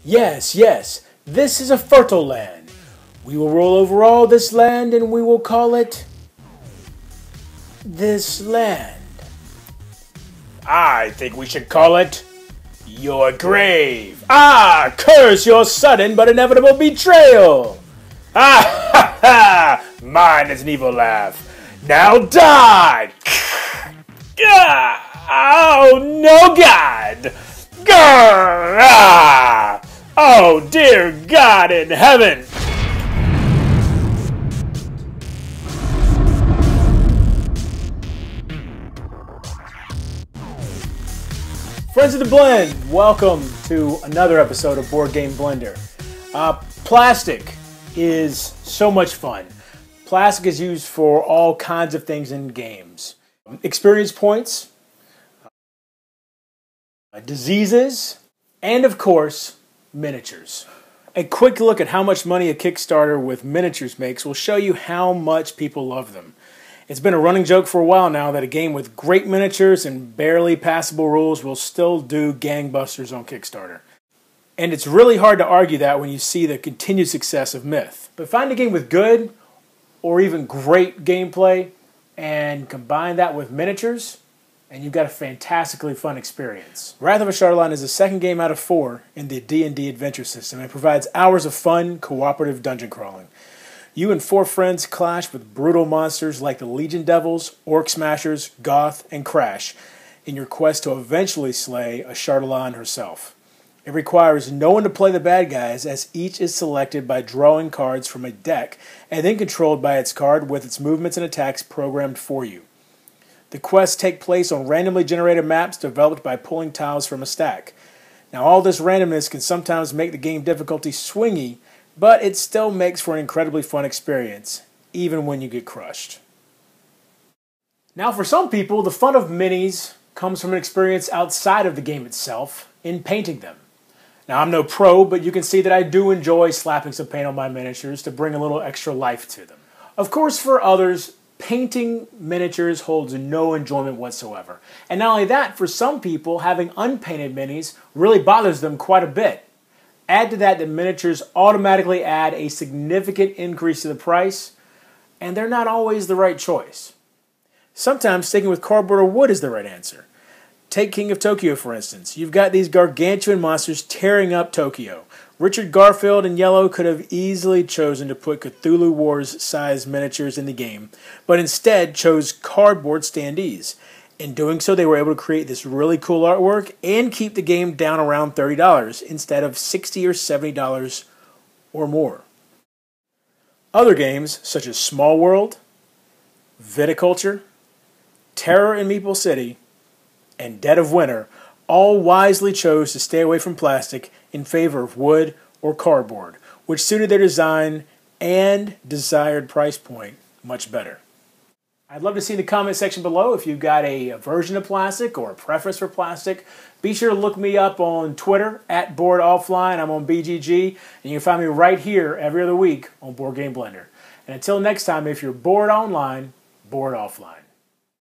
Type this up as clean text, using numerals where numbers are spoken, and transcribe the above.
Yes, yes, this is a fertile land. We will roll over all this land and we will call it this land. I think we should call it your grave. Ah, curse your sudden but inevitable betrayal. Ah, ha, ha! Mine is an evil laugh. Now die! Oh, no, God! Grr! Ah! Oh, dear God in heaven! Friends of the Blend, welcome to another episode of Board Game Blender. Plastic is so much fun. Plastic is used for all kinds of things in games. Experience points, diseases, and of course, miniatures. A quick look at how much money a Kickstarter with miniatures makes will show you how much people love them. It's been a running joke for a while now that a game with great miniatures and barely passable rules will still do gangbusters on Kickstarter. And it's really hard to argue that when you see the continued success of Myth. But find a game with good or even great gameplay and combine that with miniatures, and you've got a fantastically fun experience. Wrath of Ashardalon is the second game out of 4 in the D&D adventure system and provides hours of fun, cooperative dungeon crawling. You and 4 friends clash with brutal monsters like the Legion Devils, Orc Smashers, Goth, and Crash in your quest to eventually slay Ashardalon herself. It requires no one to play the bad guys, as each is selected by drawing cards from a deck and then controlled by its card with its movements and attacks programmed for you. The quests take place on randomly generated maps developed by pulling tiles from a stack. Now, all this randomness can sometimes make the game difficulty swingy, but it still makes for an incredibly fun experience, even when you get crushed. Now, for some people, the fun of minis comes from an experience outside of the game itself, in painting them. Now, I'm no pro, but you can see that I do enjoy slapping some paint on my miniatures to bring a little extra life to them. Of course, for others, painting miniatures holds no enjoyment whatsoever. And not only that, for some people, having unpainted minis really bothers them quite a bit. Add to that that miniatures automatically add a significant increase to the price, and they're not always the right choice. Sometimes sticking with cardboard or wood is the right answer. Take King of Tokyo, for instance. You've got these gargantuan monsters tearing up Tokyo. Richard Garfield in yellow could have easily chosen to put Cthulhu Wars-sized miniatures in the game, but instead chose cardboard standees. In doing so, they were able to create this really cool artwork and keep the game down around $30 instead of $60 or $70 or more. Other games, such as Small World, Viticulture, Terror in Meeple City, and Dead of Winter all wisely chose to stay away from plastic in favor of wood or cardboard, which suited their design and desired price point much better. I'd love to see in the comment section below if you've got a aversion to plastic or a preference for plastic. Be sure to look me up on Twitter at boredonlineboardoffline. I'm on BGG, and you can find me right here every other week on Board Game Blender. And until next time, if you're bored online, board offline.